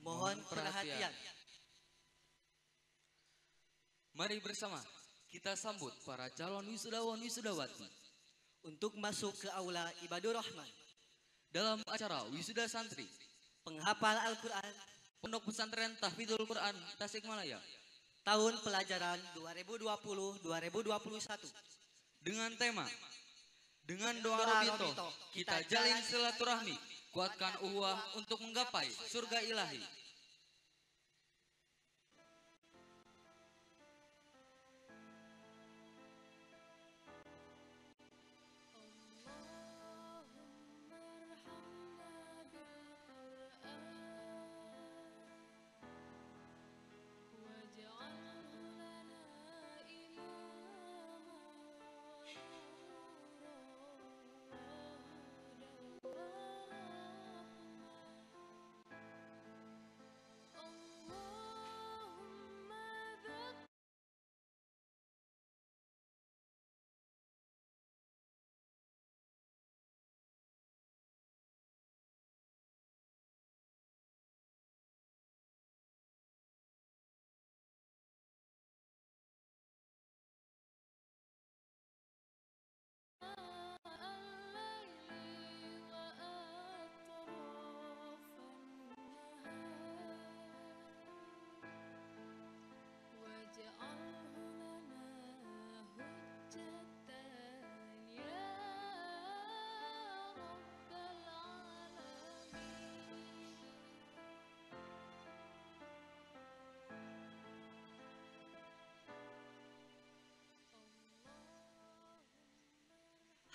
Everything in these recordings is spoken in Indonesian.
Mohon perhatian. Mari bersama kita sambut para calon wisudawan wisudawati Untuk masuk ke aula Ibadur Rahman, dalam acara wisuda santri penghafal Al-Quran Pondok Pesantren Tahfidzul Quran Tasikmalaya tahun pelajaran 2020-2021 dengan tema dengan doa Robito kita jalin silaturahmi, kuatkan ukhuwah untuk menggapai surga ilahi.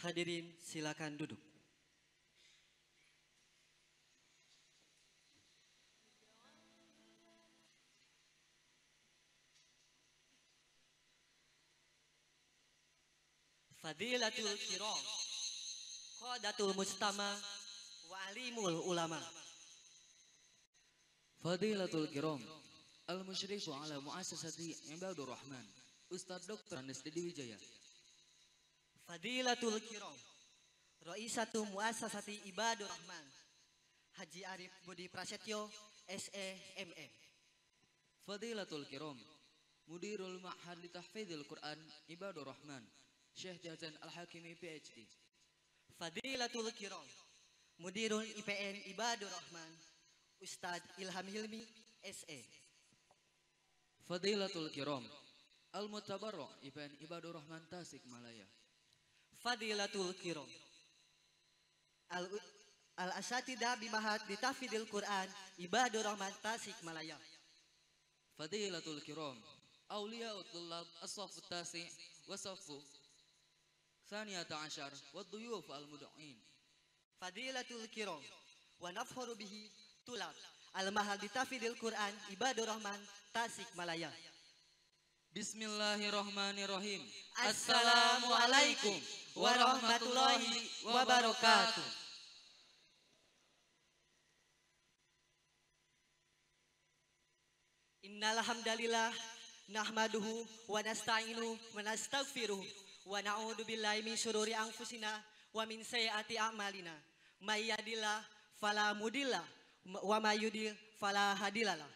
Hadirin silakan duduk. Fadilatul Kiram, Qadatul Mujtama wa Alimul Ulama. Fadilatul Kiram Al-Musyrifu ala Mu'assasati Ibadur Rahman Ustadz Dr. Andes Dedi Wijaya. Fadilatul Kiram, Raisatu Muassasati Ibadur Rahman, Haji Arif Budi Prasetyo, SEMM. Fadilatul Kiram Mudirul Ma'had li Tahfidzil Quran Ibadur Rahman Syekh Jazan Al-Hakimi PhD. Fadilatul Kiram, Mudirul IPN Ibadur Rahman, Ustadz Ilham Hilmi, SE. Fadilatul Kiram Al-Mutabarro IPN Ibadur Rahman Tasikmalaya. Fadilatul Kiram, Al-Asatidah Bimahat di Tahfidzil Quran Ibadur Rahman Tasikmalaya. Fadilatul Kiram Awliyaut Tullab As-Saffut Tasi' wa Saffu Thaniyata Ashar wa Duyuf Al-Mudu'in. Fadilatul Kiram wa nafkharu bihi tulab Al-Mahal di Tahfidzil Quran Ibadur Rahman Tasikmalaya. Bismillahirrahmanirrahim. Assalamualaikum warahmatullahi wabarakatuh. Innal hamdalillah nahmaduhu wa nasta'inu wa nastaghfiruh wa na'udzu billahi min syururi anfusina wa min sayyiati a'malina. May yahdihillahu fala mudilla wa may yudlil fala hadiyalah.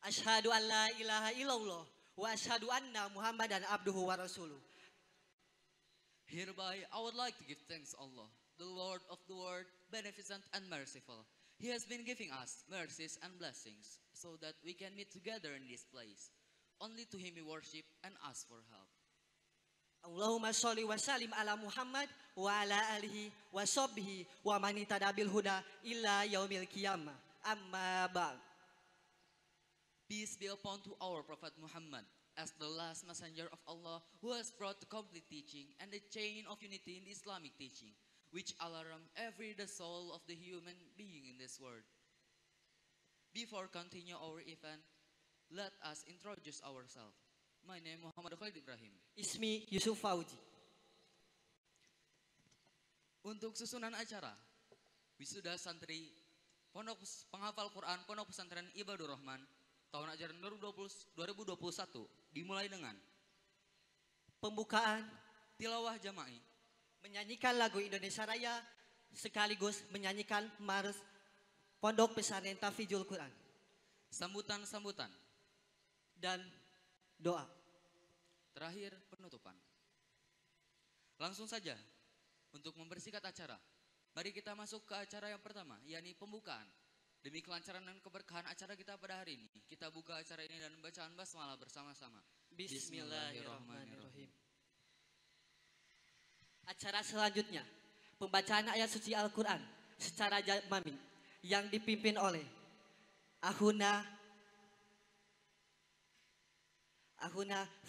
Asyhadu an la ilaha illallah wa asyhadu anna Muhammadan abduhu wa rasuluh. Hereby, I would like to give thanks to Allah, the Lord of the world, beneficent and merciful. He has been giving us mercies and blessings so that we can meet together in this place. Only to Him we worship and ask for help. Allahumma sholli wa sallim ala Muhammad wa ala alihi wa sahbihi wa man ihtada bil huda illa yaumil qiyamah. Amma ba'd. Peace be upon to our Prophet Muhammad, as the last messenger of Allah who has brought the complete teaching and the chain of unity in the Islamic teaching, which alarm every the soul of the human being in this world. Before continue our event, let us introduce ourselves. My name Muhammad Khalid Ibrahim. Ismi Yusuf Fauji. Untuk susunan acara, wisuda santri Pondok Penghafal Quran Pondok Pesantren Ibadur Rahman tahun ajaran 2021 dimulai dengan pembukaan, tilawah jama'i, menyanyikan lagu Indonesia Raya sekaligus menyanyikan Mars Pondok Pesantren Tahfidzul Quran. sambutan-sambutan, dan doa. terakhir penutupan. Langsung saja untuk mempersingkat acara, mari kita masuk ke acara yang pertama, yakni pembukaan. Demi kelancaran dan keberkahan acara kita pada hari ini, kita buka acara ini dan bacaan basmalah bersama-sama. Bismillahirrahmanirrahim. Acara selanjutnya, pembacaan ayat suci Al-Quran secara jamin yang dipimpin oleh Ahuna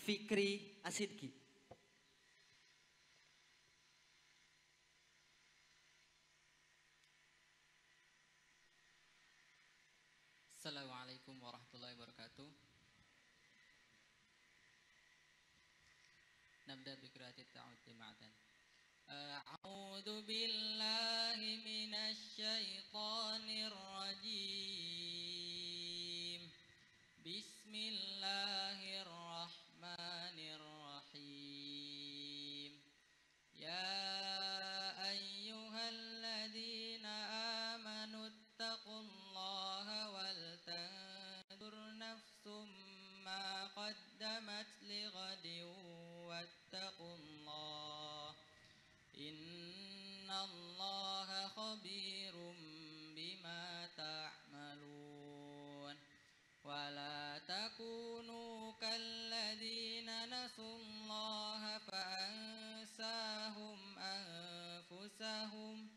Fikri Asidki. Assalamualaikum warahmatullahi wabarakatuh. Nabda bi qiraati ta'awudz jama'atan. A'udzu billahi minasy syaithanir rajim. Bismillahirrahmanirrahim. Ya ayyuhalladzina amanu ittaqullaha wal tanzur nafsum ma qaddamat lighadin wattaqullah. Innallaha khabirum bima ta'malun. Wala takunu kalladzina nasullaha fa'ansahum anfusahum.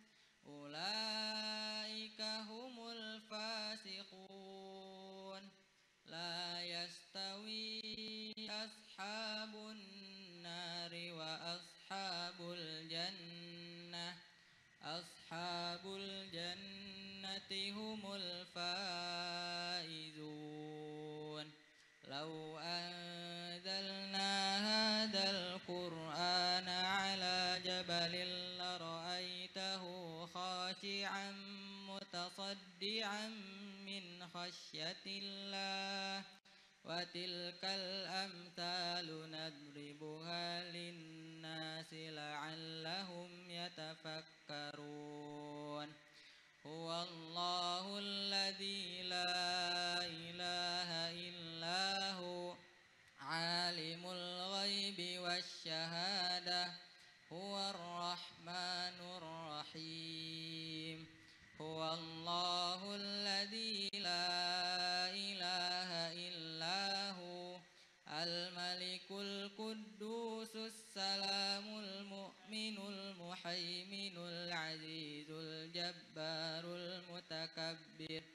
Ulaika humul fasiqun. La yastawi ashabun nari wa ashabul jannah. Ashabul jannati humul faizun. Law anzalna hadzal qur'ana ala jabalin la ra'aitahu khashi'an mutasaddian min khasyatillah. Wa tilkal amthalu nadribuha linnasi la'allahum yatafakkarun. Huwallahu alladzi la ilaha illahu alimul ghaibi wasyahadah huwar rahmanur rahim. Huwallahu alladzi la ilaha illahu al-malikul quddusus salamul mu'minul muhaiminul azizul jabbarul mutakabbir.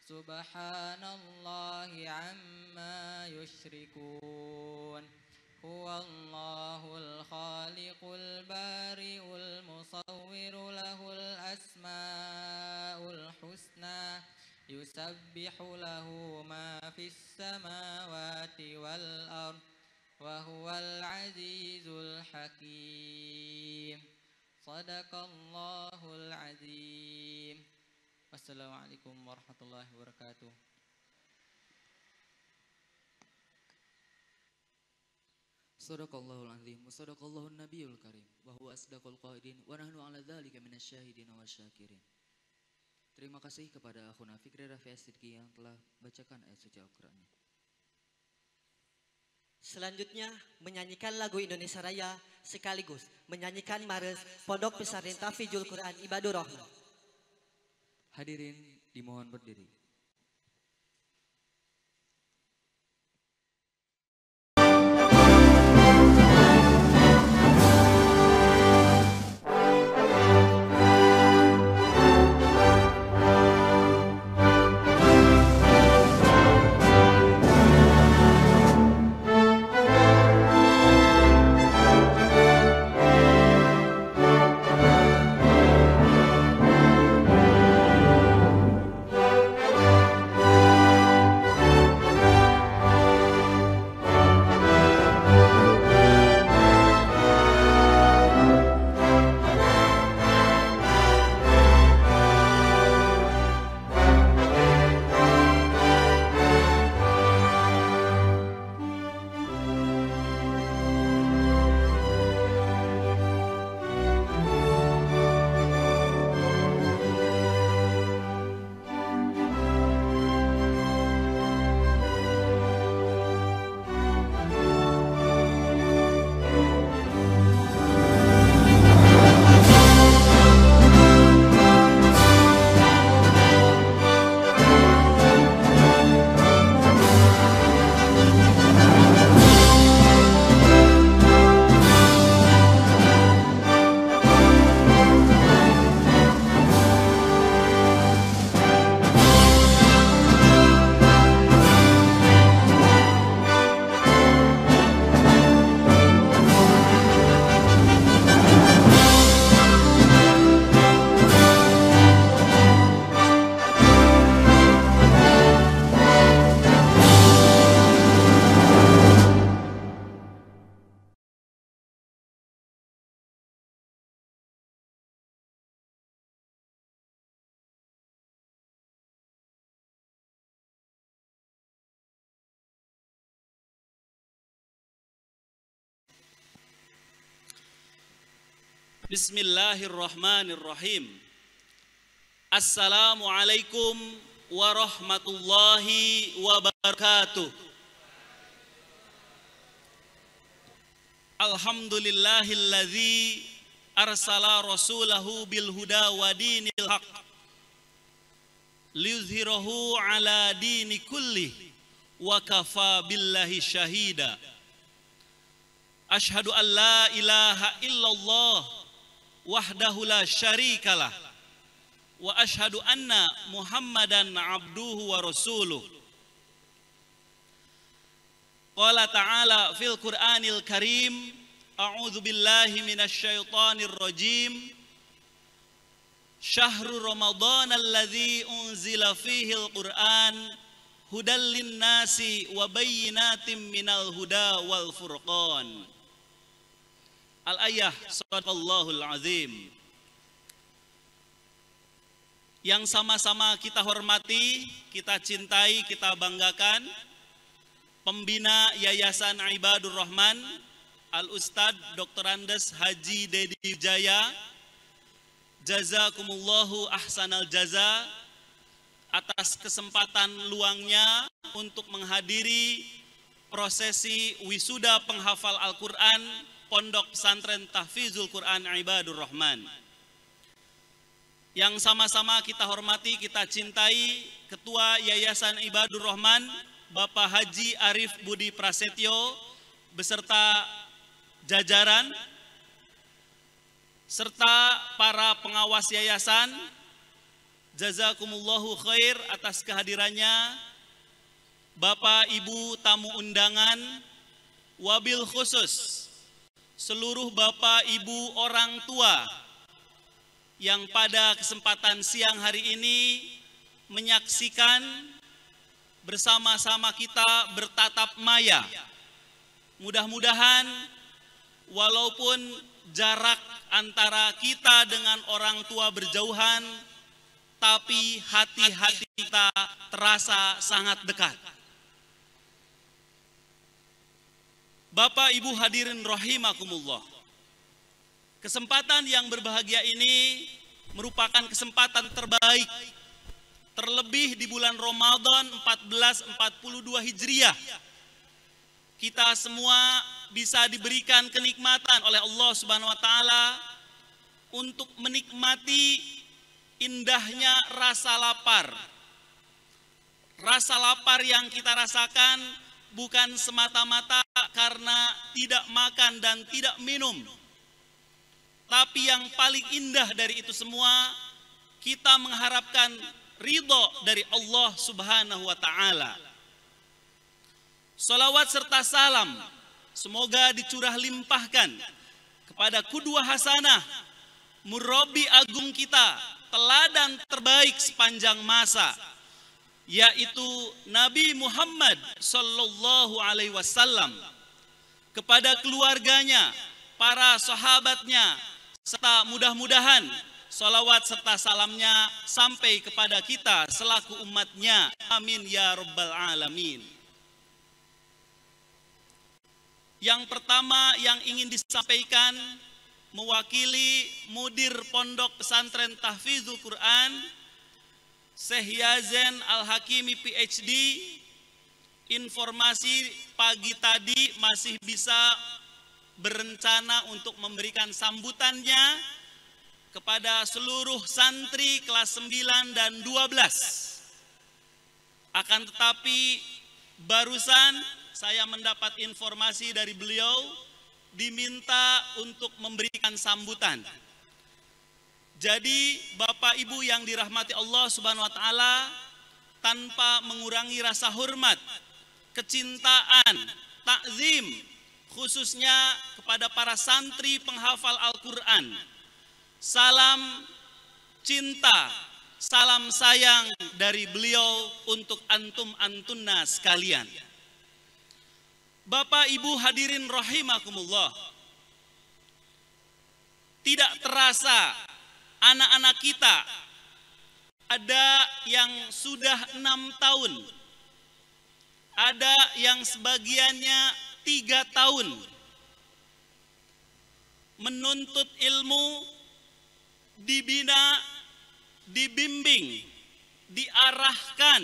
Subhanallahi amma yushrikun. Huwallahul khaliqul bari'ul musawwiru lahul asma'ul husna. Yusabbihu lahu ma fis samawati wal ard wa huwal azizul hakim. Sadaqallahul azim. Wassalamualaikum warahmatullahi wabarakatuh. Sadaqallahul azim wa sadaqallahun nabiyul karim wa huwa asdaqul qailin wa nahnu ala dzalika minasyahidin wasyakirin. Terima kasih kepada Akhuna Fikri Rafi Asidki yang telah bacakan ayat suci Al-Qur'annya. Selanjutnya menyanyikan lagu Indonesia Raya sekaligus menyanyikan Mares Pondok Pesantren Tahfidzul Quran Ibadur Rahman. Hadirin dimohon berdiri. Bismillahirrahmanirrahim. Assalamualaikum warahmatullahi wabarakatuh. Alhamdulillahilladzi arsala rasulahu bil huda wa dinil haq liyuzhirahu ala dini kulli wa kafa billahi syahida. Ashhadu an la ilaha illallah wahdahu la syarikalah wa ashhadu anna Muhammadan abduhu wa rasuluh. Qala ta'ala fil Qur'anil Karim, a'udzu billahi minasy syaithanir rajim. Syahrul Ramadan alladzi unzila fihil Qur'an hudal linnasi wa bayyinatin minal huda wal furqan. Al-ayah, sadaqallahul azim. Yang sama-sama kita hormati, kita cintai, kita banggakan, pembina Yayasan Ibadur Rahman, Al-Ustad Dr. Andes Haji Dedi Wijaya, jazakumullahu ahsanal jaza, atas kesempatan luangnya untuk menghadiri prosesi wisuda penghafal Al-Quran Pondok Pesantren Tahfizul Quran Ibadur Rahman. Yang sama-sama kita hormati, kita cintai Ketua Yayasan Ibadur Rahman, Bapak Haji Arif Budi Prasetyo beserta jajaran, serta para pengawas yayasan. Jazakumullahu khair atas kehadirannya. Bapak Ibu tamu undangan, wabil khusus seluruh Bapak Ibu orang tua yang pada kesempatan siang hari ini menyaksikan bersama-sama kita bertatap maya. Mudah-mudahan walaupun jarak antara kita dengan orang tua berjauhan, tapi hati-hati kita terasa sangat dekat. Bapak Ibu hadirin rahimakumullah. Kesempatan yang berbahagia ini merupakan kesempatan terbaik, terlebih di bulan Ramadan 1442 Hijriah. Kita semua bisa diberikan kenikmatan oleh Allah Subhanahu wa taala untuk menikmati indahnya rasa lapar. Rasa lapar yang kita rasakan bukan semata-mata karena tidak makan dan tidak minum. Tapi yang paling indah dari itu semua, kita mengharapkan ridho dari Allah Subhanahu wa taala. Salawat serta salam semoga dicurah limpahkan kepada qudwah hasanah, murabbi agung kita, teladan terbaik sepanjang masa, yaitu Nabi Muhammad sallallahu alaihi wasallam, kepada keluarganya, para sahabatnya, serta mudah-mudahan salawat serta salamnya sampai kepada kita selaku umatnya. Amin ya rabbal alamin. Yang pertama yang ingin disampaikan mewakili Mudir Pondok Pesantren Tahfizul Quran Syekh Yazen Al-Hakimi PhD, informasi pagi tadi masih bisa berencana untuk memberikan sambutannya kepada seluruh santri kelas 9 dan 12. Akan tetapi barusan saya mendapat informasi dari beliau diminta untuk memberikan sambutan. Jadi Bapak Ibu yang dirahmati Allah Subhanahu wa taala, tanpa mengurangi rasa hormat, kecintaan, takzim khususnya kepada para santri penghafal Al-Qur'an, salam cinta, salam sayang dari beliau untuk antum-antunna sekalian. Bapak Ibu hadirin rahimakumullah, tidak terasa anak-anak kita ada yang sudah 6 tahun, ada yang sebagiannya 3 tahun. menuntut ilmu, dibina, dibimbing, diarahkan,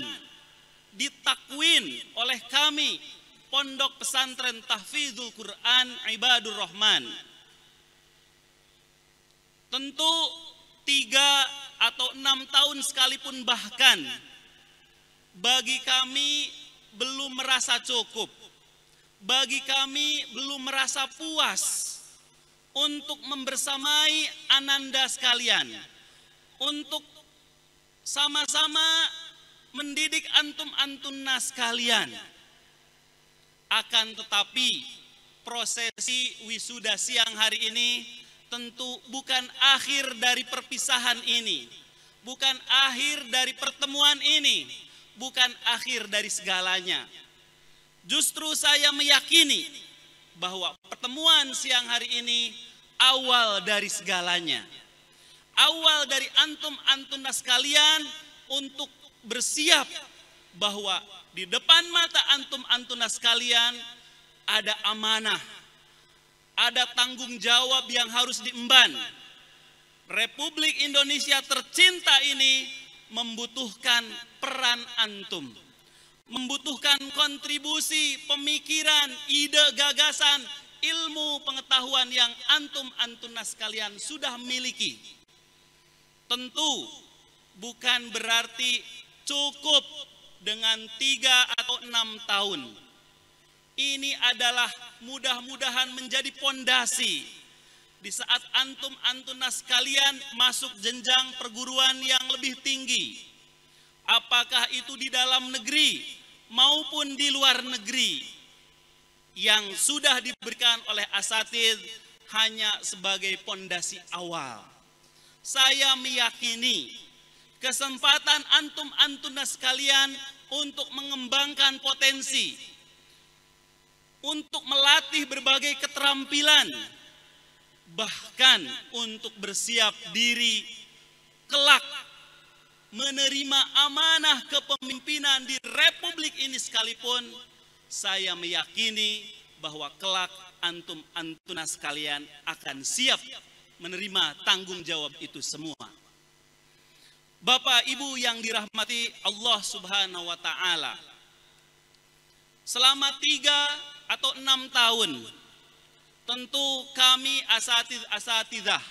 ditakwin oleh kami Pondok Pesantren Tahfidzul Quran Ibadur Rahman. Tentu 3 atau 6 tahun sekalipun bahkan bagi kami belum merasa cukup, bagi kami belum merasa puas untuk membersamai ananda sekalian, untuk sama-sama mendidik antum-antunnas sekalian. Akan tetapi prosesi wisuda siang hari ini tentu bukan akhir dari perpisahan ini, bukan akhir dari pertemuan ini, bukan akhir dari segalanya. Justru saya meyakini bahwa pertemuan siang hari ini awal dari segalanya. Awal dari antum-antunas sekalian untuk bersiap bahwa di depan mata antum-antunas sekalian ada amanah, ada tanggung jawab yang harus diemban. Republik Indonesia tercinta ini membutuhkan peran antum, membutuhkan kontribusi pemikiran, ide, gagasan, ilmu, pengetahuan yang antum-antunas sekalian sudah miliki. Tentu bukan berarti cukup dengan 3 atau 6 tahun. Ini adalah mudah-mudahan menjadi pondasi di saat antum-antunas sekalian masuk jenjang perguruan yang lebih tinggi. Apakah itu di dalam negeri maupun di luar negeri, yang sudah diberikan oleh asatidz hanya sebagai pondasi awal. Saya meyakini kesempatan antum-antunas sekalian untuk mengembangkan potensi, untuk melatih berbagai keterampilan, bahkan untuk bersiap diri kelak menerima amanah kepemimpinan di republik ini sekalipun, saya meyakini bahwa kelak antum-antunas sekalian akan siap menerima tanggung jawab itu semua. Bapak Ibu yang dirahmati Allah Subhanahu wa Ta'ala, selama 3 atau 6 tahun tentu kami asatidzah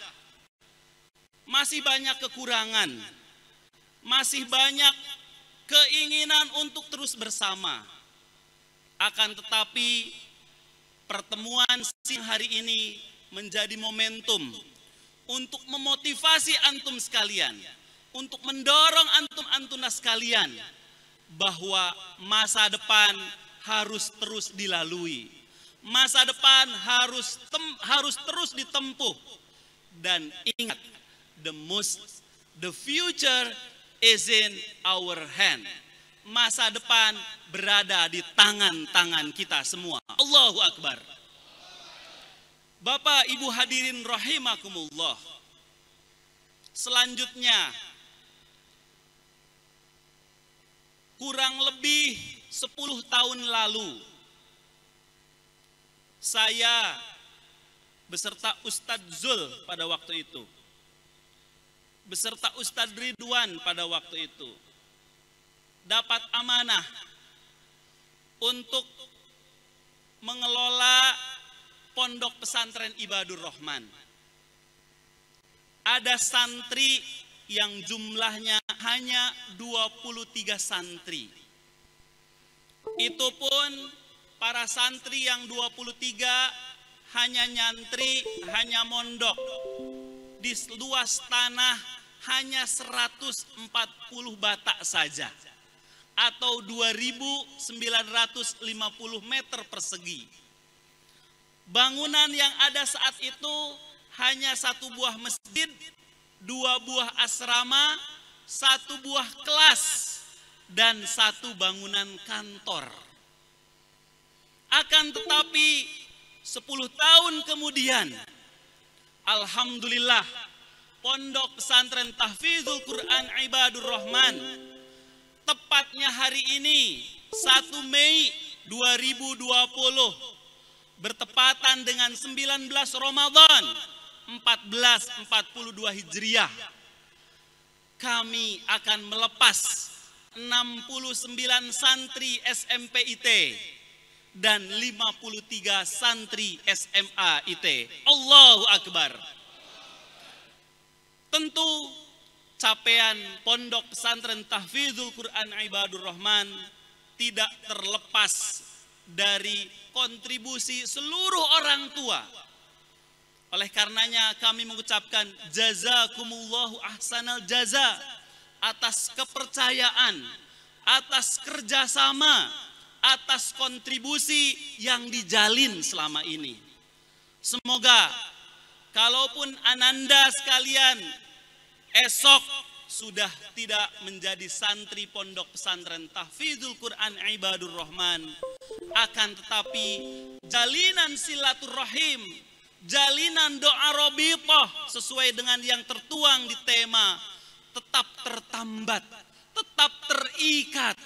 masih banyak kekurangan, masih banyak keinginan untuk terus bersama. Akan tetapi pertemuan siang hari ini menjadi momentum untuk memotivasi antum sekalian, untuk mendorong antum-antunas sekalian bahwa masa depan harus terus dilalui. Masa depan harus terus ditempuh. Dan ingat, the future is in our hand. Masa depan berada di tangan-tangan kita semua. Allahu Akbar. Bapak Ibu hadirin rahimakumullah. Selanjutnya, kurang lebih 10 tahun lalu, saya beserta Ustadz Zul pada waktu itu, beserta Ustadz Ridwan pada waktu itu, dapat amanah untuk mengelola Pondok Pesantren Ibadur Rahman. Ada santri yang jumlahnya hanya 23 santri. Itu pun para santri yang 23 hanya nyantri, hanya mondok. Di luas tanah hanya 140 batak saja, atau 2.950 meter persegi. Bangunan yang ada saat itu hanya 1 buah masjid, 2 buah asrama, 1 buah kelas, dan 1 bangunan kantor. Akan tetapi 10 tahun kemudian, alhamdulillah, Pondok Pesantren Tahfidzul Quran Ibadur Rahman, tepatnya hari ini 1 Mei 2020, bertepatan dengan 19 Ramadan 1442 Hijriah, kami akan melepas 69 santri SMPIT dan 53 santri SMA IT. Allahu Akbar. Tentu capaian Pondok Pesantren Tahfidzul Quran Ibadur Rahman tidak terlepas dari kontribusi seluruh orang tua. Oleh karenanya kami mengucapkan jazakumullahu ahsanal jaza atas kepercayaan, atas kerjasama, atas kontribusi yang dijalin selama ini. Semoga kalaupun ananda sekalian esok sudah tidak menjadi santri Pondok Pesantren Tahfidzul Quran Ibadur Rahman, akan tetapi jalinan silaturahim, jalinan doa robitoh sesuai dengan yang tertuang di tema tetap tertambat, tetap terikat.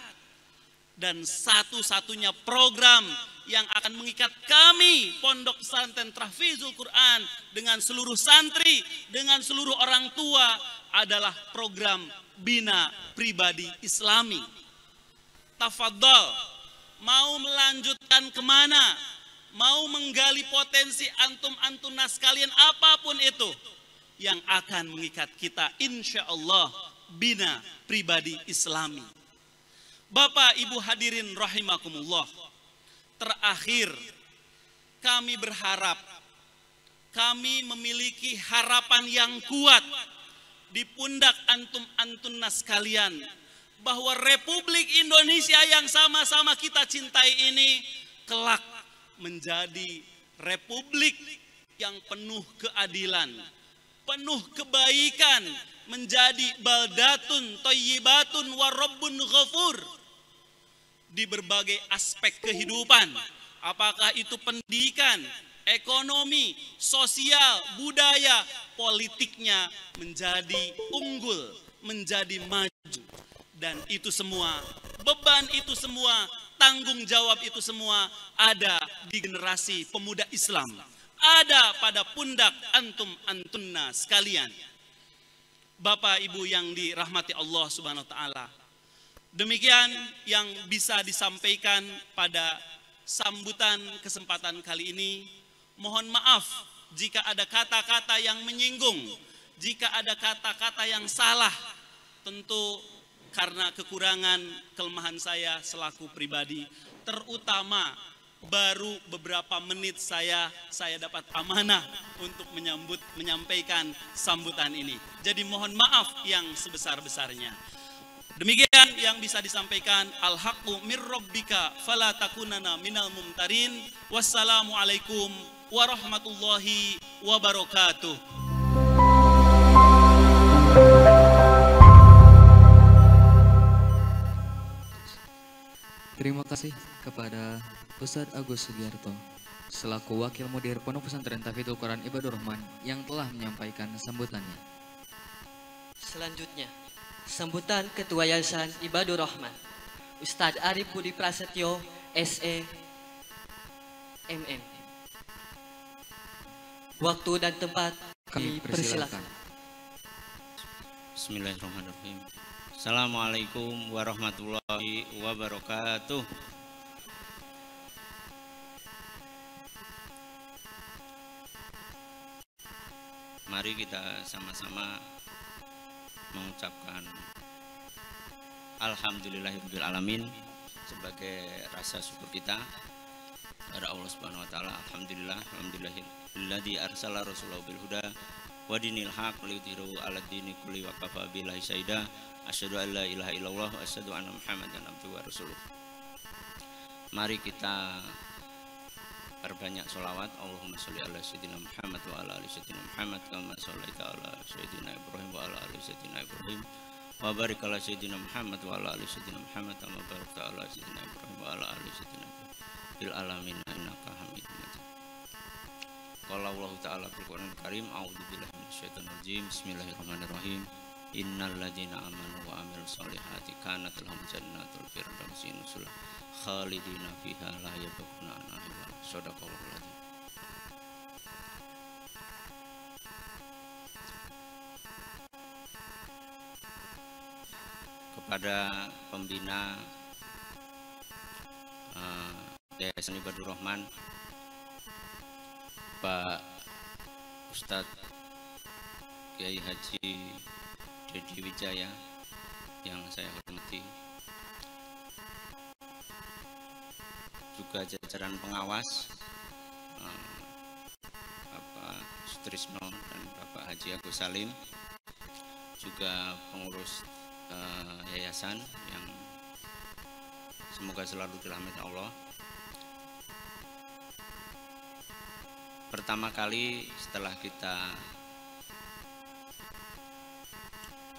Dan satu-satunya program yang akan mengikat kami Pondok Pesantren Tahfidzul Quran dengan seluruh santri, dengan seluruh orang tua adalah program Bina Pribadi Islami. Tafadhol, mau melanjutkan kemana, mau menggali potensi antum-antunas kalian apapun itu, yang akan mengikat kita insya Allah Bina Pribadi Islami. Bapak Ibu hadirin rahimakumullah, terakhir kami berharap, kami memiliki harapan yang kuat di pundak antum-antunas kalian, bahwa Republik Indonesia yang sama-sama kita cintai ini kelak menjadi republik yang penuh keadilan, penuh kebaikan, menjadi baldatun thayyibatun wa rabbun ghafur di berbagai aspek kehidupan, apakah itu pendidikan, ekonomi, sosial, budaya, politiknya menjadi unggul, menjadi maju. Dan itu semua, beban itu semua, tanggung jawab itu semua ada di generasi pemuda Islam, ada pada pundak antum-antunna sekalian. Bapak Ibu yang dirahmati Allah Subhanahu wa taala, demikian yang bisa disampaikan pada sambutan kesempatan kali ini. Mohon maaf jika ada kata-kata yang menyinggung, jika ada kata-kata yang salah, tentu karena kekurangan kelemahan saya selaku pribadi, terutama baru beberapa menit saya dapat amanah untuk menyampaikan sambutan ini. Jadi mohon maaf yang sebesar-besarnya. Demikian yang bisa disampaikan. Al-haqqu mir rabbika fala takunana minal mumtarin. Wassalamualaikum warahmatullahi wabarakatuh. Terima kasih kepada Ustadz Agus Sugiarto selaku Wakil Mudir Pondok Pesantren Tahfidzul Quran Ibadur Rahman yang telah menyampaikan sambutannya. Selanjutnya, sambutan Ketua Yayasan Ibadur Rahman, Ustadz Arif Budi Prasetyo, SE, MM. Waktu dan tempat Kami dipersilakan. persilakan. Bismillahirrahmanirrahim. Assalamualaikum warahmatullahi wabarakatuh. Mari kita sama-sama mengucapkan Alhamdulillahirabbil alamin sebagai rasa syukur kita kepada Allah Subhanahu wa taala. Alhamdulillahilladzi arsala rasulahu bil huda wa dinil haq liyudhhirahu 'alad dini kulli wa kafa billahi syahida. Asyhadu an la ilaha illallah wa asyhadu anna Muhammadan abduhu wa rasuluh. Mari kita perbanyak sholawat. Allahumma sholli ala sayyidina Muhammad wa ala ali sayyidina Muhammad kama shallaita ala sayyidina Ibrahim wa ala ali sayyidina Ibrahim wa barik ala sayyidina Muhammad wa ala ali sayyidina Muhammad kama barakta ala sayyidina Ibrahim wa ala ali sayyidina Ibrahim fil alamin innaka Hamidum Majid. Qala Allah taala fil Qur'anil Karim, a'udzu billahi minasyaitonir rajim. Bismillahirrahmanirrahim. Innal ladzina amanu wa amilus solihati kanat lahum jannatul firdausi nuzula khalidina fiha la yabghuna anha. Shadaqallahul adzim. Kepada pembina Yayasan Ibadur Rahman, Pak Ustadz Kiai Haji Dedi Wijaya yang saya hormati, juga jajaran pengawas Bapak Sutrisno dan Bapak Haji Agus Salim, juga pengurus yayasan yang semoga selalu dirahmati Allah. Pertama kali setelah kita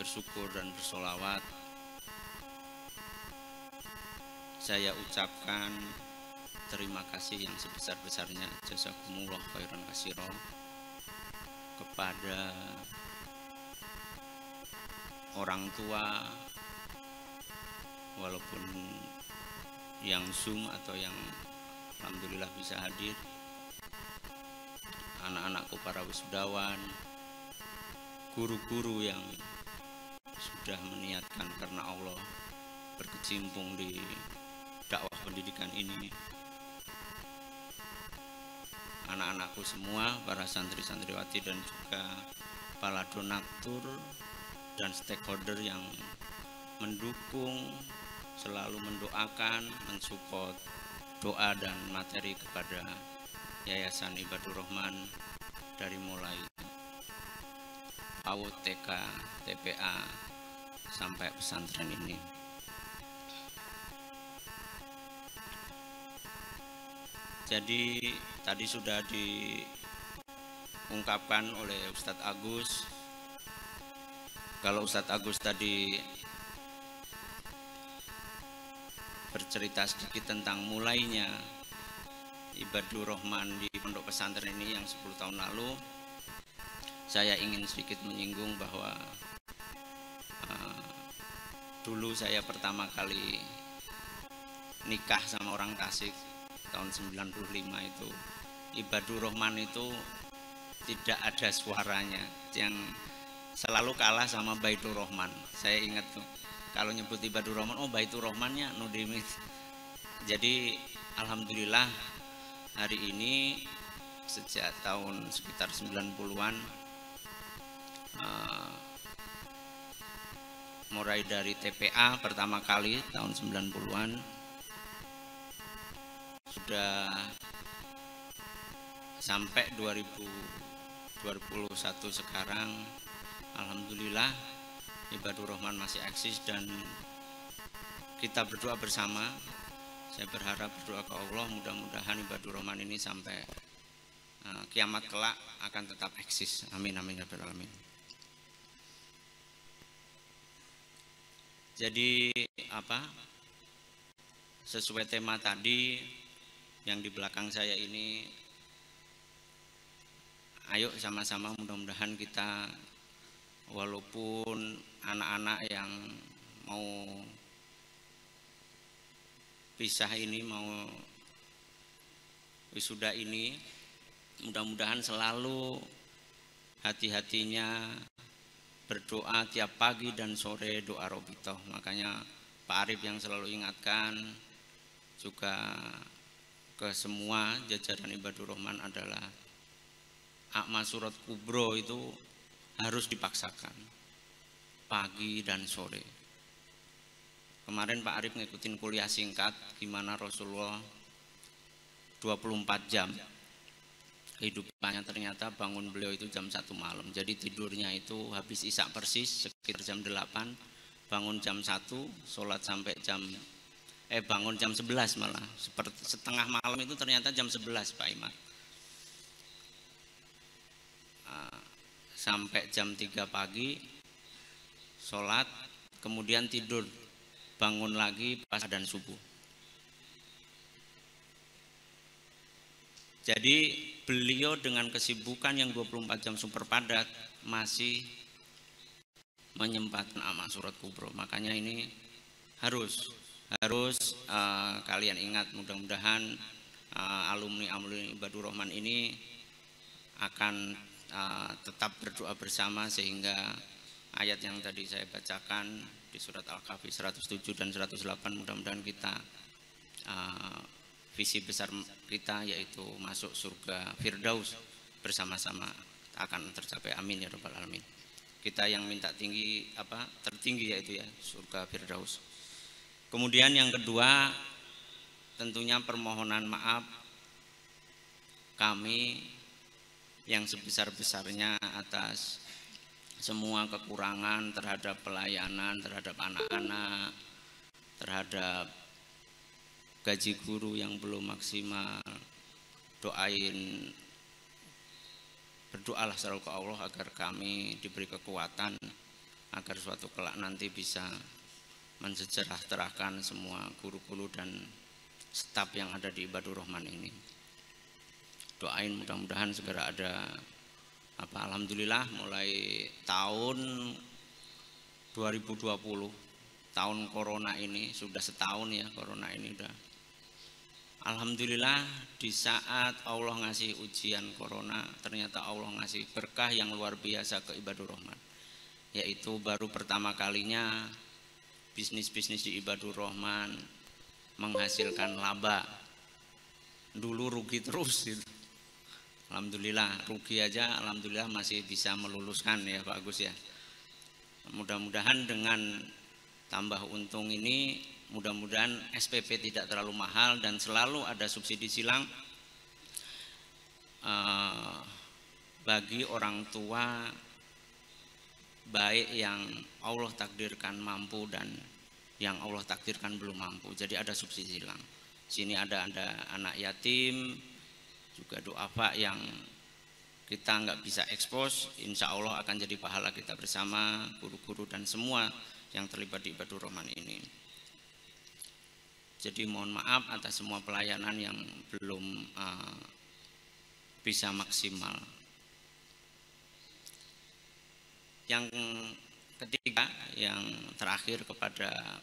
bersyukur dan bersolawat, saya ucapkan terima kasih yang sebesar-besarnya, jazakumullah khairan katsiran, kepada orang tua, walaupun yang Zoom atau yang alhamdulillah bisa hadir, anak-anakku para wisudawan, guru-guru yang sudah meniatkan karena Allah berkecimpung di dakwah pendidikan ini, anak-anakku semua, para santri-santriwati dan juga para donatur dan stakeholder yang mendukung, selalu mendoakan, mensupport doa dan materi kepada Yayasan Ibadur Rahman dari mulai PAUD, TK, TPA sampai pesantren ini. Jadi tadi sudah diungkapkan oleh Ustadz Agus. Kalau Ustadz Agus tadi bercerita sedikit tentang mulainya Ibadur Rahman di pondok pesantren ini yang 10 tahun lalu, saya ingin sedikit menyinggung bahwa dulu saya pertama kali nikah sama orang Tasik tahun 95 itu, Ibadur Rahman itu tidak ada suaranya, yang selalu kalah sama Baitur Rahman. Saya ingat tuh, kalau nyebut Ibadur Rahman, oh Baitur Rahmannya Nudimit. Jadi alhamdulillah hari ini sejak tahun sekitar 90-an, mulai dari TPA pertama kali tahun 90-an, sudah sampai 2021 sekarang, alhamdulillah Ibadur Rahman masih eksis dan kita berdoa bersama. Saya berharap, berdoa ke Allah, mudah-mudahan Ibadur Rahman ini sampai kiamat kelak akan tetap eksis. Amin amin ya rabbal alamin. Jadi sesuai tema tadi yang di belakang saya ini, ayo sama-sama mudah-mudahan kita, walaupun anak-anak yang mau pisah ini, mau wisuda ini, mudah-mudahan selalu hati-hatinya berdoa tiap pagi dan sore, doa robitoh. Makanya Pak Arif yang selalu ingatkan juga ke semua jajaran Ibadur Rahman adalah Akma Surat Kubro itu harus dipaksakan pagi dan sore. Kemarin Pak Arif ngikutin kuliah singkat gimana Rasulullah 24 jam kehidupannya, ternyata bangun beliau itu jam 1 malam. Jadi tidurnya itu habis isya persis sekitar jam 8, bangun jam 1, sholat sampai bangun jam 11 malah. Setengah malam itu ternyata jam 11 Pak Imad. Sampai jam 3 pagi sholat, kemudian tidur, bangun lagi pas adzan subuh. Jadi beliau dengan kesibukan yang 24 jam super padat masih menyempatkan amal surat kubro. Makanya ini harus kalian ingat, mudah-mudahan alumni Ibadur Rahman ini akan tetap berdoa bersama sehingga ayat yang tadi saya bacakan di surat Al-Kahfi 107 dan 108 mudah-mudahan kita visi besar kita yaitu masuk surga Firdaus bersama-sama akan tercapai, amin ya rabbal alamin. Kita yang minta tertinggi yaitu ya surga Firdaus. Kemudian yang kedua tentunya permohonan maaf kami yang sebesar-besarnya atas semua kekurangan terhadap pelayanan, terhadap anak-anak, terhadap gaji guru yang belum maksimal. Berdoalah selalu ke Allah agar kami diberi kekuatan agar suatu kelak nanti bisa mensejahterakan semua guru-guru dan staf yang ada di Ibadur Rahman ini. Doain mudah-mudahan segera ada alhamdulillah mulai tahun 2020 tahun corona ini sudah setahun ya, corona ini udah alhamdulillah di saat Allah ngasih ujian corona ternyata Allah ngasih berkah yang luar biasa ke Ibadur Rahman, yaitu baru pertama kalinya bisnis-bisnis di Ibadur Rahman menghasilkan laba. Dulu rugi terus gitu. Alhamdulillah rugi aja, alhamdulillah masih bisa meluluskan ya Pak Agus ya. Mudah-mudahan dengan tambah untung ini, mudah-mudahan SPP tidak terlalu mahal dan selalu ada subsidi silang bagi orang tua baik yang Allah takdirkan mampu dan yang Allah takdirkan belum mampu. Jadi ada subsidi silang. Sini ada anak yatim, juga doa yang kita nggak bisa ekspos, insya Allah akan jadi pahala kita bersama, guru-guru dan semua yang terlibat di Ibadur Rahman ini. Jadi mohon maaf atas semua pelayanan yang belum bisa maksimal. Yang ketiga, yang terakhir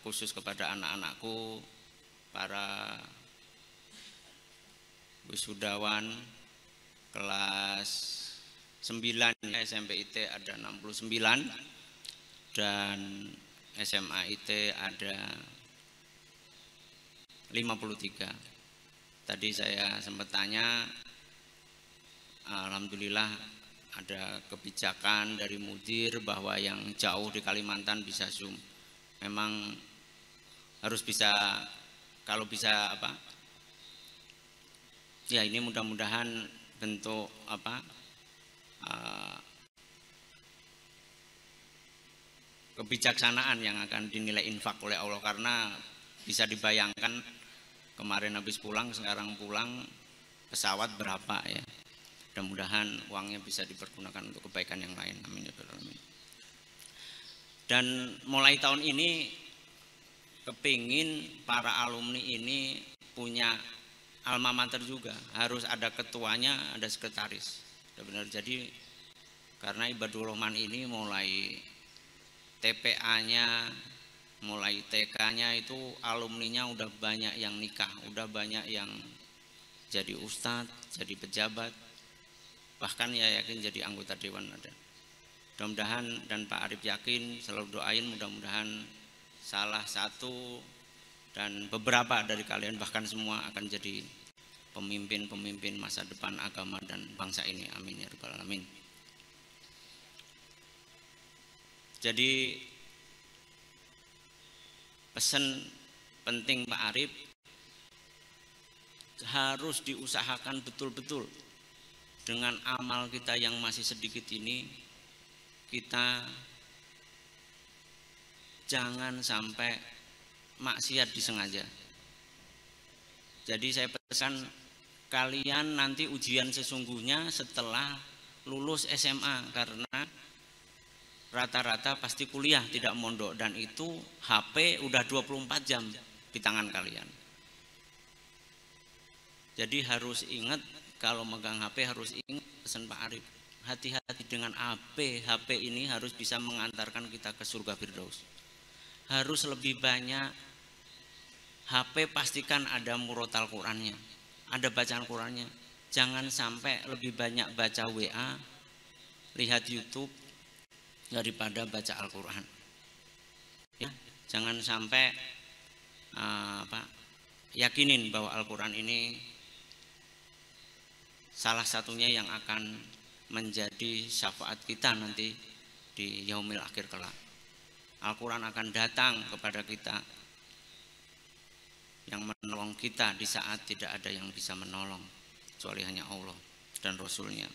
khusus kepada anak-anakku, para wisudawan kelas 9 SMP IT ada 69 dan SMA IT ada 53. Tadi saya sempat tanya, alhamdulillah ada kebijakan dari mudir bahwa yang jauh di Kalimantan bisa Zoom. Memang harus bisa, kalau bisa ya ini mudah-mudahan bentuk kebijaksanaan yang akan dinilai infak oleh Allah, karena bisa dibayangkan kemarin habis pulang, sekarang pulang pesawat berapa ya. Mudah-mudahan uangnya bisa dipergunakan untuk kebaikan yang lain, amin ya rabbal alamin. Dan mulai tahun ini kepingin para alumni ini punya alma mater juga, harus ada ketuanya, ada sekretaris. Benar. Jadi karena Ibadur Rahman ini mulai TPA-nya, mulai TK-nya itu alumninya udah banyak yang nikah, udah banyak yang jadi ustadz, jadi pejabat, bahkan ya yakin jadi anggota dewan ada. Mudah-mudahan dan Pak Arif yakin selalu doain mudah-mudahan salah satu dan beberapa dari kalian bahkan semua akan jadi pemimpin-pemimpin masa depan agama dan bangsa ini, amin ya rabbal alamin. Jadi pesan penting Pak Arif, harus diusahakan betul-betul dengan amal kita yang masih sedikit ini, kita jangan sampai maksiat disengaja. Jadi saya pesan kalian nanti ujian sesungguhnya setelah lulus SMA, karena rata-rata pasti kuliah tidak mondok, dan itu HP udah 24 jam di tangan kalian. Jadi harus ingat kalau megang HP, harus ingat pesan Pak Arif, hati-hati dengan HP ini harus bisa mengantarkan kita ke surga Firdaus. Harus lebih banyak HP, pastikan ada murotal Qurannya, ada bacaan Qurannya. Jangan sampai lebih banyak baca WA, lihat YouTube daripada baca Al-Quran. Ya, jangan sampai yakinin bahwa Al-Quran ini salah satunya yang akan menjadi syafaat kita nanti di yaumil akhir kelak. Al-Quran akan datang kepada kita yang menolong kita di saat tidak ada yang bisa menolong kecuali hanya Allah dan Rasulnya.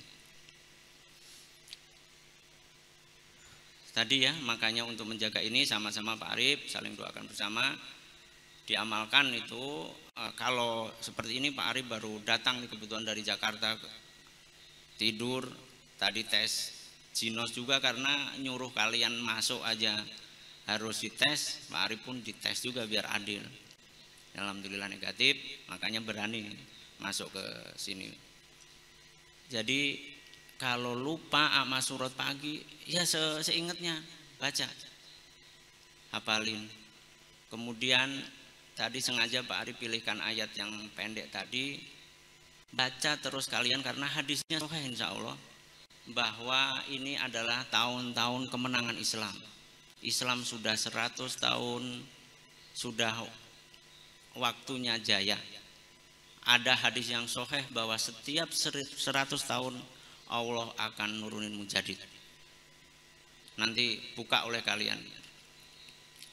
Tadi ya, makanya untuk menjaga ini sama-sama Pak Arif, saling doakan bersama, diamalkan itu. Kalau seperti ini Pak Arif baru datang nih kebetulan dari Jakarta, tidur, tadi tes Jinos juga karena nyuruh kalian masuk aja harus dites, Pak Arif pun dites juga biar adil. Alhamdulillah negatif, makanya berani masuk ke sini. Jadi kalau lupa sama surat pagi, ya seingatnya baca, hafalin. Kemudian tadi sengaja Pak Arif pilihkan ayat yang pendek tadi, baca terus kalian karena hadisnya sahih insya Allah bahwa ini adalah tahun-tahun kemenangan Islam. Islam sudah 100 tahun, sudah waktunya jaya. Ada hadis yang sahih bahwa setiap 100 tahun Allah akan nurunin mujahid. Nanti buka oleh kalian,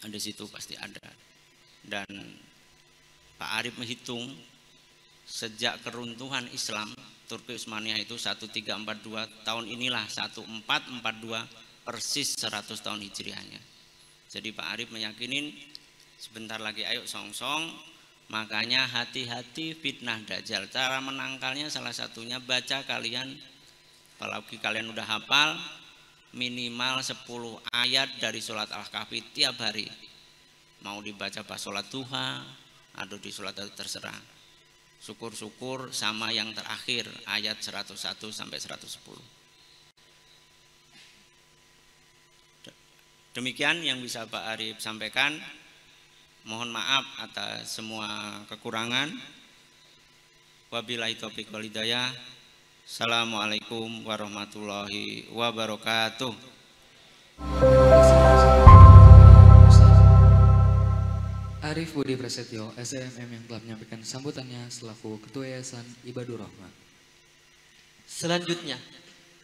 di situ pasti ada. Dan Pak Arif menghitung sejak keruntuhan Islam Turki Utsmaniyah itu 1342, tahun inilah 1442 persis 100 tahun hijriahnya. Jadi Pak Arif meyakinin sebentar lagi ayo song-song. Makanya hati-hati fitnah dajjal. Cara menangkalnya salah satunya baca kalian, apalagi kalian udah hafal minimal 10 ayat dari surat Al-Kahfi tiap hari. Mau dibaca pas sholat duha atau di sholat terserah. Syukur-syukur sama yang terakhir ayat 101 sampai 110. Demikian yang bisa Pak Arif sampaikan. Mohon maaf atas semua kekurangan. Wabillahi taufiq wal hidayah. Assalamualaikum warahmatullahi wabarakatuh. Arif Budi Prasetyo, SMM yang telah menyampaikan sambutannya selaku Ketua Yayasan Ibadur Rahman. Selanjutnya,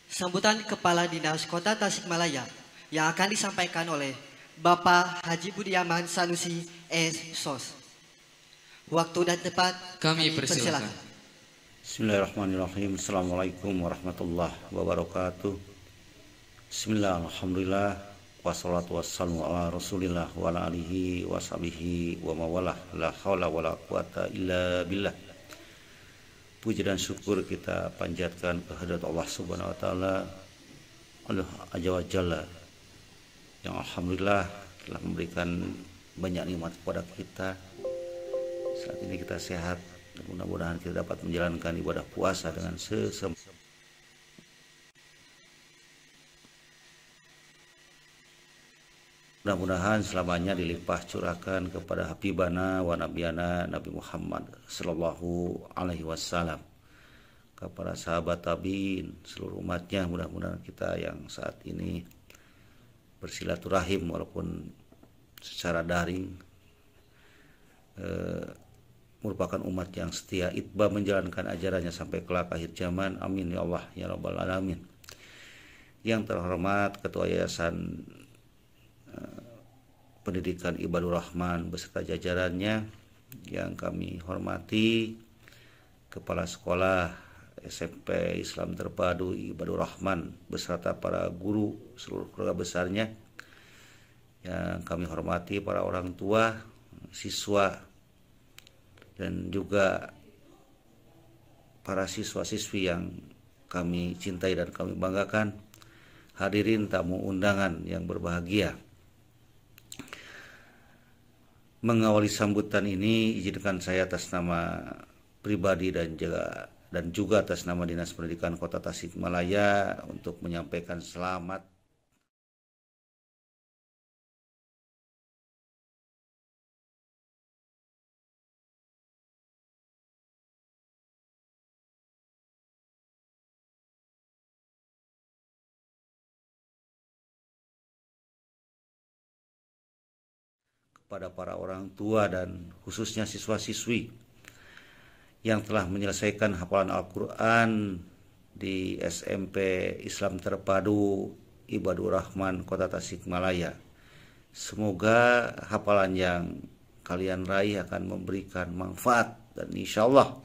sambutan Kepala Dinas Kota Tasikmalaya yang akan disampaikan oleh Bapak Haji Budiaman Sanusi SSOS. Waktu dan tempat Kami persilakan. Bismillahirrahmanirrahim. Assalamualaikum warahmatullahi wabarakatuh. Bismillah, alhamdulillah, wassalatu wassalamu ala rasulillah wa ala alihi wa sahbihi wa mawalah, la hawla wa la quwata illa billah. Puji dan syukur kita panjatkan kehadirat Allah subhanahu wa ta'ala, Allah azza wa jalla, yang alhamdulillah telah memberikan banyak nikmat kepada kita. Saat ini kita sehat, dan mudah-mudahan kita dapat menjalankan ibadah puasa dengan sesempurna. Mudah-mudahan selamanya dilimpah curahkan kepada Habibana wa Nabiyana Nabi Muhammad sallallahu alaihi wasallam, kepada sahabat tabi'in, seluruh umatnya. Mudah-mudahan kita yang saat ini bersilaturahim walaupun secara daring merupakan umat yang setia, itba menjalankan ajarannya sampai kelak akhir zaman. Amin ya Allah ya rabbal alamin. Yang terhormat Ketua Yayasan Pendidikan Ibadur Rahman beserta jajarannya, yang kami hormati Kepala Sekolah SMP Islam Terpadu Ibadur Rahman beserta para guru seluruh keluarga besarnya, yang kami hormati para orang tua, siswa, dan juga para siswa-siswi yang kami cintai dan kami banggakan. Hadirin tamu undangan yang berbahagia, mengawali sambutan ini izinkan saya atas nama pribadi dan juga dan juga atas nama Dinas Pendidikan Kota Tasikmalaya untuk menyampaikan selamat kepada para orang tua dan khususnya siswa-siswi yang telah menyelesaikan hafalan Al-Quran di SMP Islam Terpadu Ibadur Rahman Kota Tasikmalaya. Semoga hafalan yang kalian raih akan memberikan manfaat dan insya Allah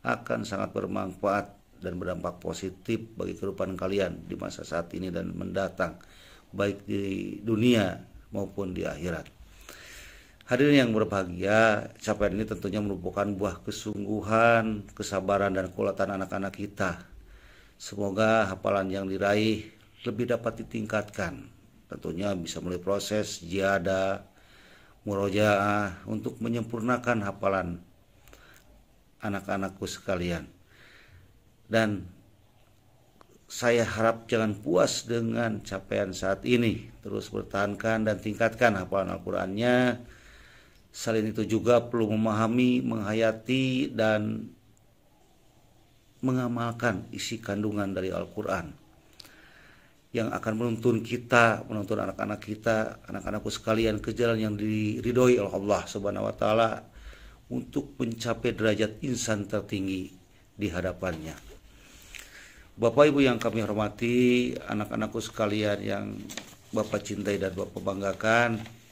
akan sangat bermanfaat dan berdampak positif bagi kehidupan kalian di masa saat ini dan mendatang, baik di dunia maupun di akhirat. Hadirin yang berbahagia, capaian ini tentunya merupakan buah kesungguhan, kesabaran, dan kekuatan anak-anak kita. Semoga hafalan yang diraih lebih dapat ditingkatkan. Tentunya bisa melalui proses jiada, murojaah untuk menyempurnakan hafalan anak-anakku sekalian. Dan saya harap jangan puas dengan capaian saat ini. Terus bertahankan dan tingkatkan hafalan Al-Qurannya. Selain itu juga perlu memahami, menghayati, dan mengamalkan isi kandungan dari Al-Quran yang akan menuntun kita, menuntun anak-anak kita, anak-anakku sekalian ke jalan yang diridhoi oleh Allah Subhanahu wa Ta'ala untuk mencapai derajat insan tertinggi di hadapannya. Bapak Ibu yang kami hormati, anak-anakku sekalian yang Bapak cintai dan Bapak banggakan,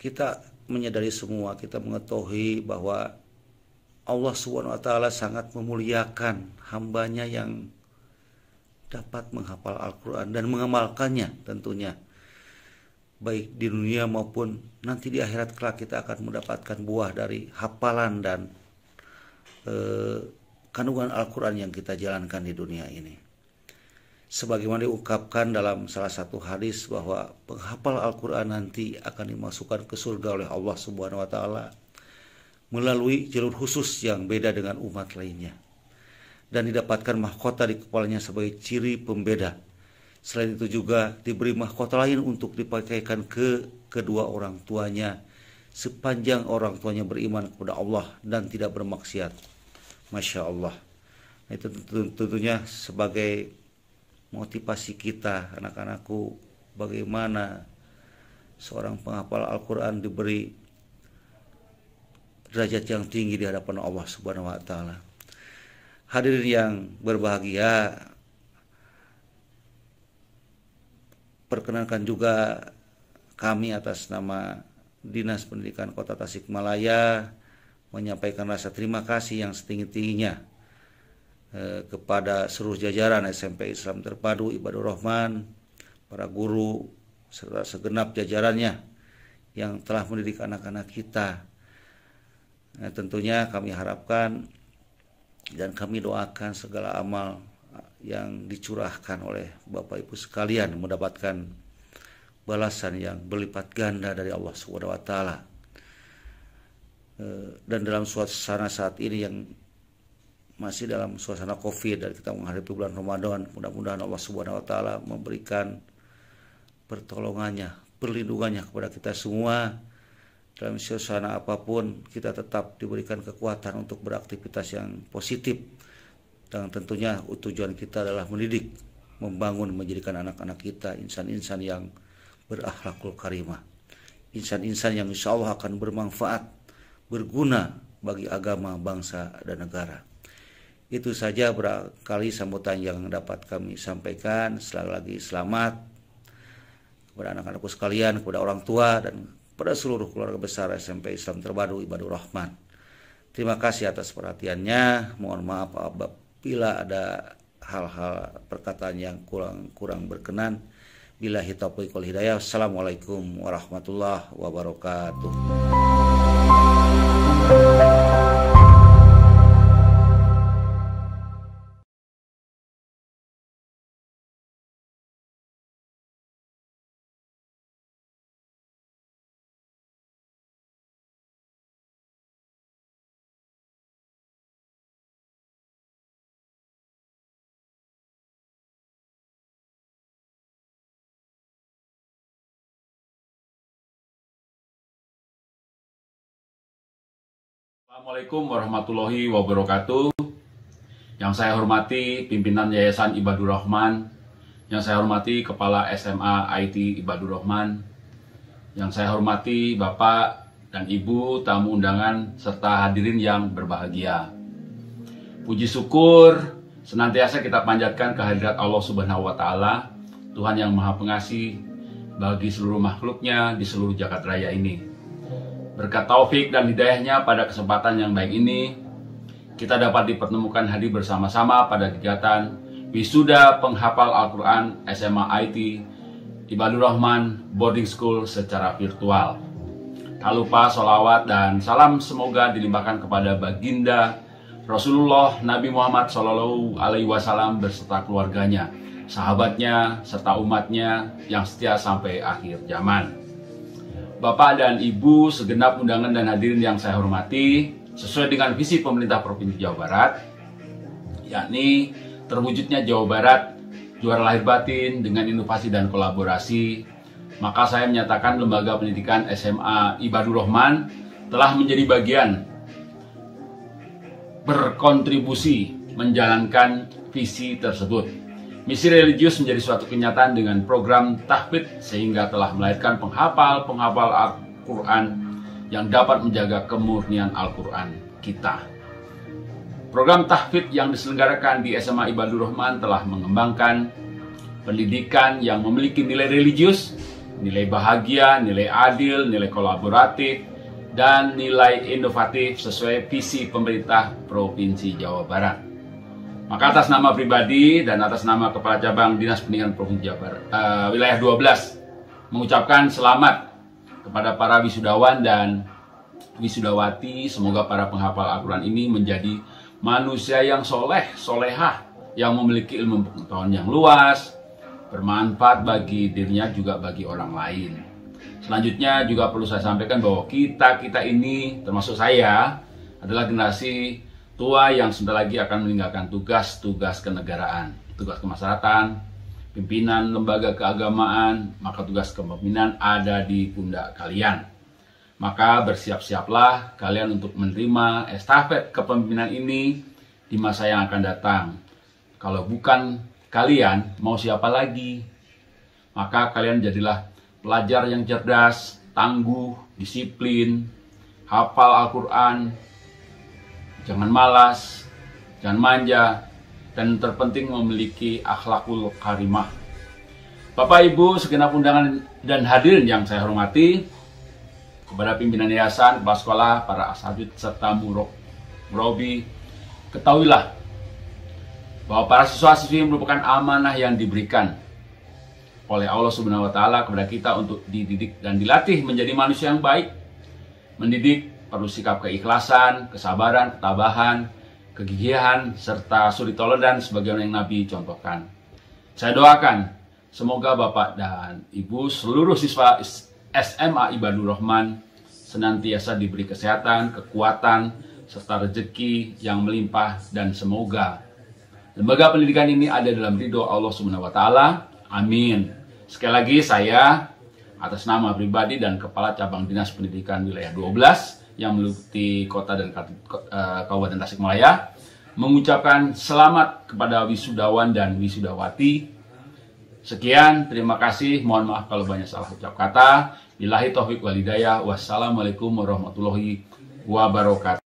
kita menyadari semua, kita mengetahui bahwa Allah Subhanahu wa Ta'ala sangat memuliakan hambanya yang dapat menghafal Al-Quran dan mengamalkannya tentunya, baik di dunia maupun nanti di akhirat kelak kita akan mendapatkan buah dari hafalan dan kandungan Al-Quran yang kita jalankan di dunia ini. Sebagaimana diungkapkan dalam salah satu hadis bahwa penghafal Al-Quran nanti akan dimasukkan ke surga oleh Allah Subhanahu wa Ta'ala melalui jalur khusus yang beda dengan umat lainnya, dan didapatkan mahkota di kepalanya sebagai ciri pembeda. Selain itu juga diberi mahkota lain untuk dipakaikan ke kedua orang tuanya sepanjang orang tuanya beriman kepada Allah dan tidak bermaksiat. Masya Allah. Itu tentunya sebagai motivasi kita, anak-anakku, bagaimana seorang penghafal Al-Quran diberi derajat yang tinggi di hadapan Allah Subhanahu wa Ta'ala. Hadirin yang berbahagia, perkenankan juga kami atas nama Dinas Pendidikan Kota Tasikmalaya menyampaikan rasa terima kasih yang setinggi-tingginya kepada seluruh jajaran SMP Islam Terpadu Ibadur Rahman, para guru, serta segenap jajarannya yang telah mendidik anak-anak kita. Tentunya kami harapkan dan kami doakan segala amal yang dicurahkan oleh Bapak Ibu sekalian mendapatkan balasan yang berlipat ganda dari Allah Subhanahu wa Ta'ala. Dan dalam suasana saat ini yang masih dalam suasana Covid dan kita menghadapi bulan Ramadan, mudah-mudahan Allah Subhanahu wa Ta'ala memberikan pertolongannya, perlindungannya kepada kita semua. Dalam suasana apapun kita tetap diberikan kekuatan untuk beraktivitas yang positif, dan tentunya tujuan kita adalah mendidik, membangun, menjadikan anak-anak kita insan-insan yang berakhlakul karimah, insan-insan yang insya Allah akan bermanfaat, berguna bagi agama, bangsa, dan negara. Itu saja barangkali sambutan yang dapat kami sampaikan. Sekali lagi selamat kepada anak-anakku sekalian, kepada orang tua, dan kepada seluruh keluarga besar SMP Islam Terpadu Ibadur Rahman. Terima kasih atas perhatiannya. Mohon maaf apabila ada hal-hal perkataan yang kurang berkenan. Billahi taufiq wal hidayah. Assalamualaikum warahmatullahi wabarakatuh. Assalamualaikum warahmatullahi wabarakatuh. Yang saya hormati pimpinan Yayasan Ibadur Rahman, yang saya hormati Kepala SMA IT Ibadur Rahman, yang saya hormati Bapak dan Ibu tamu undangan serta hadirin yang berbahagia. Puji syukur senantiasa kita panjatkan kehadirat Allah Subhanahu wa Ta'ala, Tuhan yang Maha Pengasih bagi seluruh makhluknya di seluruh jagat raya ini. Berkat taufik dan hidayahnya pada kesempatan yang baik ini, kita dapat dipertemukan hadir bersama-sama pada kegiatan Wisuda Penghafal Al-Quran SMA IT Ibadur Rahman Boarding School secara virtual. Tak lupa sholawat dan salam semoga dilimpahkan kepada baginda Rasulullah Nabi Muhammad SAW beserta keluarganya, sahabatnya, serta umatnya yang setia sampai akhir zaman. Bapak dan Ibu segenap undangan dan hadirin yang saya hormati, sesuai dengan visi pemerintah Provinsi Jawa Barat, yakni terwujudnya Jawa Barat juara lahir batin dengan inovasi dan kolaborasi, maka saya menyatakan Lembaga Pendidikan SMA Ibadur Rahman telah menjadi bagian berkontribusi menjalankan visi tersebut. Misi religius menjadi suatu kenyataan dengan program tahfidz sehingga telah melahirkan penghafal Al-Quran yang dapat menjaga kemurnian Al-Quran kita. Program tahfidz yang diselenggarakan di SMA Ibadur Rahman telah mengembangkan pendidikan yang memiliki nilai religius, nilai bahagia, nilai adil, nilai kolaboratif, dan nilai inovatif sesuai visi pemerintah Provinsi Jawa Barat. Maka atas nama pribadi dan atas nama Kepala Cabang Dinas Pendidikan Provinsi Jawa Barat, wilayah 12, mengucapkan selamat kepada para wisudawan dan wisudawati. Semoga para penghafal Al-Quran ini menjadi manusia yang soleh, solehah, yang memiliki ilmu pengetahuan yang luas, bermanfaat bagi dirinya juga bagi orang lain. Selanjutnya juga perlu saya sampaikan bahwa kita ini, termasuk saya, adalah generasi tua yang sebentar lagi akan meninggalkan tugas-tugas kenegaraan, tugas kemasyarakatan, pimpinan lembaga keagamaan, maka tugas kepemimpinan ada di pundak kalian. Maka bersiap-siaplah kalian untuk menerima estafet kepemimpinan ini di masa yang akan datang. Kalau bukan kalian, mau siapa lagi? Maka kalian jadilah pelajar yang cerdas, tangguh, disiplin, hafal Al-Quran, jangan malas, jangan manja, dan terpenting memiliki akhlakul karimah. Bapak Ibu segenap undangan dan hadirin yang saya hormati, kepada pimpinan yayasan, kepala sekolah, para asatidz serta murabi, ketahuilah bahwa para siswa-siswi merupakan amanah yang diberikan oleh Allah Subhanahu wa Ta'ala kepada kita untuk dididik dan dilatih menjadi manusia yang baik. Mendidik perlu sikap keikhlasan, kesabaran, ketabahan, kegigihan, serta suri toleran sebagaimana yang Nabi contohkan. Saya doakan semoga Bapak dan Ibu seluruh siswa SMA Ibadur Rahman senantiasa diberi kesehatan, kekuatan, serta rezeki yang melimpah, dan semoga lembaga pendidikan ini ada dalam ridho Allah Subhanahu wa Ta'ala. Amin. Sekali lagi saya atas nama pribadi dan Kepala Cabang Dinas Pendidikan wilayah 12 yang meliputi kota dan Kabupaten Tasikmalaya mengucapkan selamat kepada wisudawan dan wisudawati. Sekian, terima kasih. Mohon maaf kalau banyak salah ucap kata. Billahi taufiq wal hidayah. Wassalamualaikum warahmatullahi wabarakatuh.